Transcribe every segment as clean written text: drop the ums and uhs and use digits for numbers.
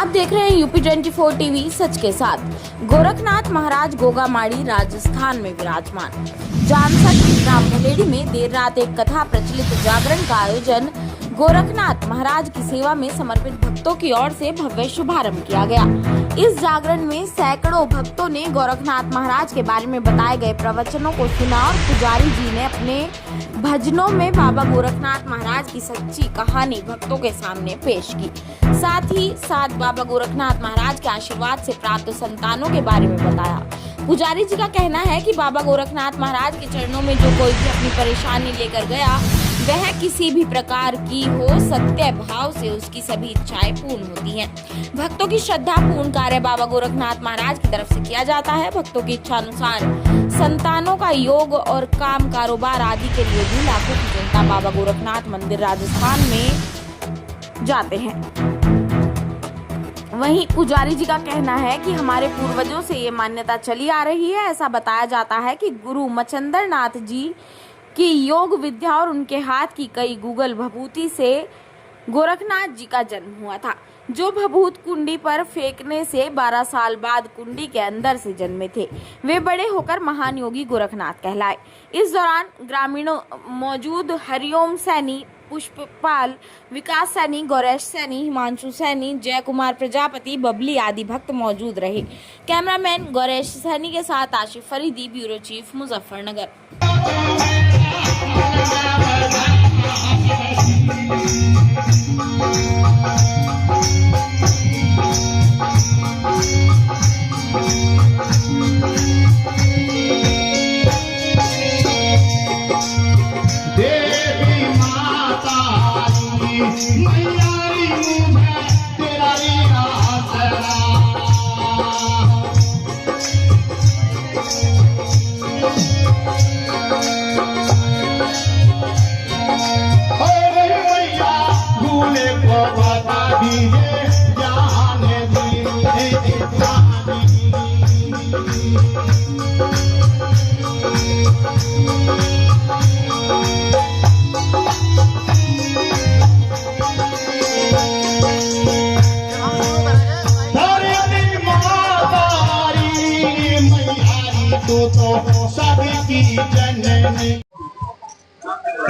आप देख रहे हैं यूपी 24 टीवी सच के साथ। गोरखनाथ महाराज गोगामाड़ी राजस्थान में विराजमान। जानसठ ग्राम भलेड़ी में देर रात एक कथा प्रचलित जागरण का आयोजन गोरखनाथ महाराज की सेवा में समर्पित भक्तों की ओर से भव्य शुभारंभ किया गया। इस जागरण में सैकड़ों भक्तों ने गोरखनाथ महाराज के बारे में बताए गए प्रवचनों को सुना और पुजारी जी ने अपने भजनों में बाबा गोरखनाथ महाराज की सच्ची कहानी भक्तों के सामने पेश की। साथ ही साथ बाबा गोरखनाथ महाराज के आशीर्वाद से प्राप्त संतानों के बारे में बताया। पुजारी जी का कहना है कि बाबा गोरखनाथ महाराज के चरणों में जो कोई भी अपनी परेशानी लेकर गया, वह किसी भी प्रकार की हो, सत्य भाव से उसकी सभी इच्छाएं पूर्ण होती हैं। भक्तों की श्रद्धा पूर्ण कार्य बाबा गोरखनाथ महाराज की तरफ से किया जाता है। भक्तों की इच्छा अनुसार संतानों का योग और काम कारोबार आदि के लिए भी लाखों की जनता बाबा गोरखनाथ मंदिर राजस्थान में जाते हैं। वहीं पुजारी जी का कहना है कि हमारे पूर्वजों से ये मान्यता चली आ रही है। ऐसा बताया जाता है कि गुरु मचंद्र नाथ जी की योग विद्या और उनके हाथ की कई गूगल भभूति से गोरखनाथ जी का जन्म हुआ था, जो भभूत कुंडी पर फेंकने से 12 साल बाद कुंडी के अंदर से जन्मे थे। वे बड़े होकर महान योगी गोरखनाथ कहलाए। इस दौरान ग्रामीणों मौजूद हरिओम सैनी, पुष्पपाल, विकास सैनी, गौरेश सैनी, हिमांशु सैनी, जय कुमार प्रजापति, बबली आदि भक्त मौजूद रहे। कैमरामैन गौरेश सैनी के साथ आशिफ फरीदी, ब्यूरो चीफ, मुजफ्फरनगर।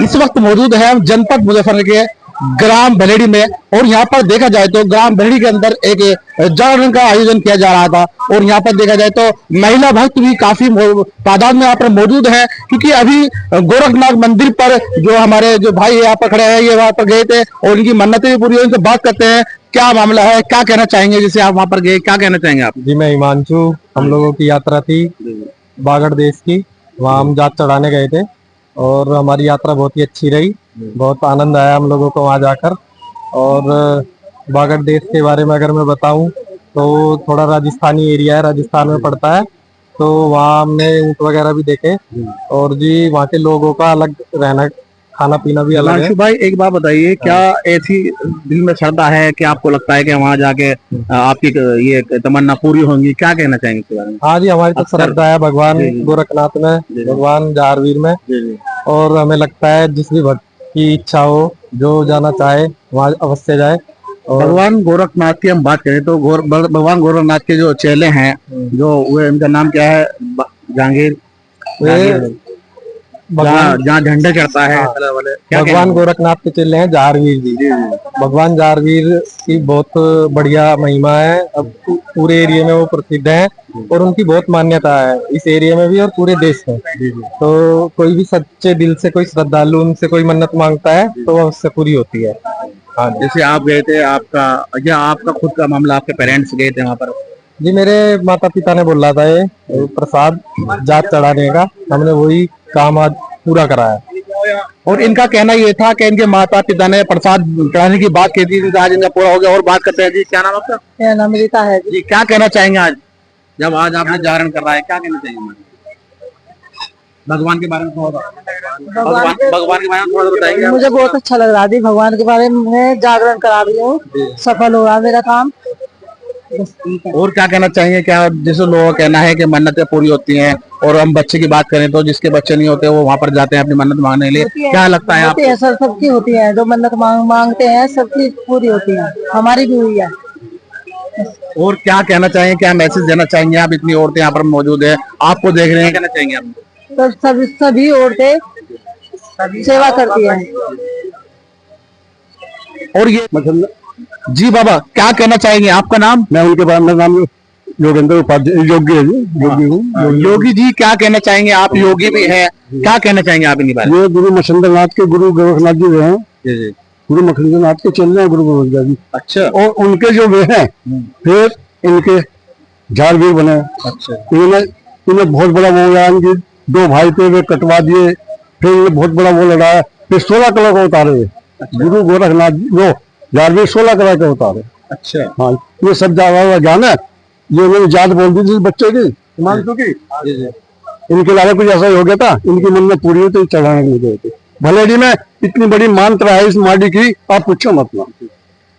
इस वक्त मौजूद है हम जनपद मुजफ्फरनगर के ग्राम भलेड़ी में, और यहाँ पर देखा जाए तो ग्राम भलेड़ी के अंदर एक जागरण का आयोजन किया जा रहा था। और यहाँ पर देखा जाए तो महिला भक्त भी काफी तादाद में यहाँ पर मौजूद है, क्योंकि अभी गोरखनाथ मंदिर पर जो हमारे जो भाई यहाँ पर खड़े हैं, ये वहाँ पर गए थे और उनकी मन्नतें भी पूरी हुई। उनसे बात करते हैं क्या मामला है, क्या कहना चाहेंगे। जैसे आप वहाँ पर गए, क्या कहना चाहेंगे आप? जी, मैं हिमांशु, हम लोगों की यात्रा थी बागड़ देश की, वहाँ हम जात चढ़ाने गए थे और हमारी यात्रा बहुत ही अच्छी रही। बहुत आनंद आया हम लोगों को वहाँ जाकर। और बागड़ देश के बारे में अगर मैं बताऊं तो थोड़ा राजस्थानी एरिया है, राजस्थान में पड़ता है, तो वहाँ हमने ऊँट वगैरह भी देखे। और जी, वहाँ के लोगों का अलग रहना, खाना पीना भी अलग है। भाई एक बात बताइए, क्या ऐसी दिल में श्रद्धा है कि आपको लगता है कि वहाँ जाके आपकी ये तमन्ना पूरी होंगी? क्या कहना चाहेंगे इसके बारे में? हाँ जी, हमारी तो श्रद्धा है भगवान गोरखनाथ में, भगवान जारवीर में। और हमें लगता है जिस भी भक्त की इच्छा हो, जो जाना चाहे वहाँ अवश्य जाए। और भगवान गोरखनाथ की हम बात करें तो भगवान गोरखनाथ के जो चेले हैं, जो वो इनका नाम क्या है? जहांगीर, जहाँ झंडा चढ़ता है, भगवान गोरखनाथ के चेले हैं जारवीर जी। भगवान जारवीर की बहुत बढ़िया महिमा है, अब पूरे एरिया में वो प्रसिद्ध है और उनकी बहुत मान्यता है इस एरिया में भी और पूरे देश में। तो कोई भी सच्चे दिल से कोई श्रद्धालु उनसे कोई मन्नत मांगता है तो वह उससे पूरी होती है। हाँ, जैसे आप गए थे, आपका खुद का मामला, आपके पेरेंट्स गए थे वहाँ पर? जी, मेरे माता पिता ने बोला था ये प्रसाद जात चढ़ाने का, हमने वही काम आज पूरा कराया। और इनका कहना ये था कि इनके माता पिता ने प्रसाद चढ़ाने की बात की थी, आज इनका पूरा हो गया। और बात करते हैं जी, क्या नाम आपका? मेरा नाम रीता है जी। क्या कहना चाहेंगे आज जब आज आपने जागरण कर रहा है, क्या कहना चाहेंगे भगवान के बारे में? भगवान के बारे में थोड़ा बताएंगे? मुझे बहुत अच्छा लग रहा है, भगवान के बारे में जागरण करा रही हूँ, सफल हो रहा है मेरा काम। और क्या कहना चाहिए? क्या जैसे लोगों का कहना है कि मन्नतें पूरी होती हैं, और हम बच्चे की बात करें तो जिसके बच्चे नहीं होते वो वहाँ पर जाते हैं अपनी मन्नत मांगने के लिए, क्या लगता है आपको? सर, सबकी होती है, जो मन्नत मांगते हैं सबकी पूरी होती है, हमारी भी हुई है। और क्या कहना चाहेंगे, क्या मैसेज देना चाहेंगे आप? इतनी औरतें यहाँ पर मौजूद है, आपको देख रहे हैं, कहना चाहेंगे आप? तो सभी औरतें सेवा करती हैं। और ये जी बाबा, क्या कहना चाहेंगे? आपका नाम? मैं उनके बाद, मेरा नाम योगेंद्र उपाध्याय, योगी है जी, योगी हूँ। योगी जी, क्या कहना चाहेंगे? आप योगी भी हैं, क्या कहना चाहेंगे आप इनके बारे में? ये गुरु मच्छिंद्र नाथ के गुरु गोरखनाथ जी हुए हैं। गुरु मच्छिंद्र नाथ के चल रहे हैं गुरु गोरखनाथ जी। अच्छा। और उनके जो वे हैं, फिर इनके झारवीर बने। अच्छा। इन्हें बहुत बड़ा वो लड़ा, इनके 2 भाई थे, वे कटवा दिए, फिर इन्हें बहुत बड़ा वो लड़ाया, फिर 16 कलर को उतारे। गुरु गोरखनाथ जी वो झारवीर 16 कलर के उतारे। अच्छा। हाँ, ये सब जाना ये उन्होंने याद बोल दी थी बच्चे की, हिमांशु की। इनके अलावा कुछ ऐसा ही हो गया था, इनकी मन में पूरी हुई तो चढ़ाने के लिए गए थे। भलेडी में इतनी बड़ी मान्यता है इस माडी की, आप पूछो मत ना,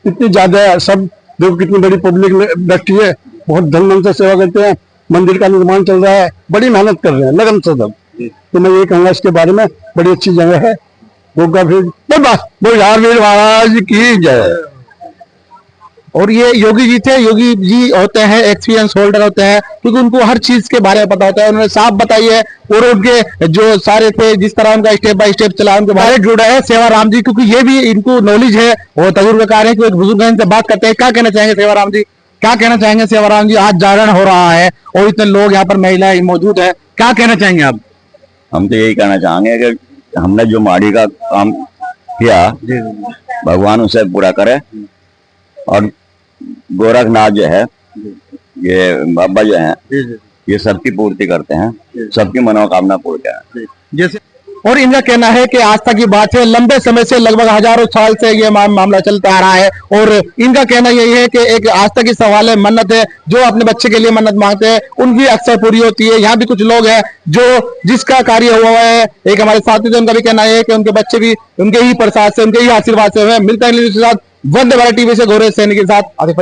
इतनी ज्यादा है। सब देखो कितनी बड़ी पब्लिक में बैठी है, बहुत धन मन से सेवा करते हैं, मंदिर का निर्माण चल रहा है, बड़ी मेहनत कर रहे हैं लगन से सब। तो मैं ये कहूँगा इसके बारे में, बड़ी अच्छी जगह है गोगा। फिर बस वो झारवीर महाराज की जय। और ये योगी जी थे, योगी जी होते हैं एक्सपीरियंस होल्डर होते हैं, क्योंकि उनको हर चीज के बारे में पता होता है, उन्होंने साफ बताई है। और उनके जो सारे थे, जिस तरह उनका स्टेप बाय स्टेप चला, उनके बारे में जुड़ा है सेवाराम जी, क्योंकि ये भी इनको नॉलेज है और तजुर्बेकार है कि एक बुजुर्ग इनसे बात करते हैं। क्या कहना चाहेंगे सेवाराम जी? क्या कहना चाहेंगे सेवाराम जी? आज जागरण हो रहा है और इतने लोग यहाँ पर महिलाएं मौजूद है, क्या कहना चाहेंगे आप? हम तो यही कहना चाहेंगे कि हमने जो माड़ी का काम किया, भगवान उसे पूरा करे। और गोरखनाथ जो है, ये बाबा जो है, ये सबकी पूर्ति करते हैं, सबकी मनोकामना पूर्ण करें। जैसे और इनका कहना है कि आस्था की बात है, लंबे समय से लगभग हजारों साल से ये मामला चलता आ रहा है। और इनका कहना यही है कि एक आस्था की सवाल है, मन्नत है, जो अपने बच्चे के लिए मन्नत मांगते हैं उनकी अक्सर पूरी होती है। यहाँ भी कुछ लोग हैं जो जिसका कार्य हुआ है, एक हमारे साथी थे, उनका भी कहना है कि उनके बच्चे भी उनके ही प्रसाद से, उनके ही आशीर्वाद से हुए। मिलता है साथ वंदे भारत टीवी से घोरे सैनिक के साथ आदित्य।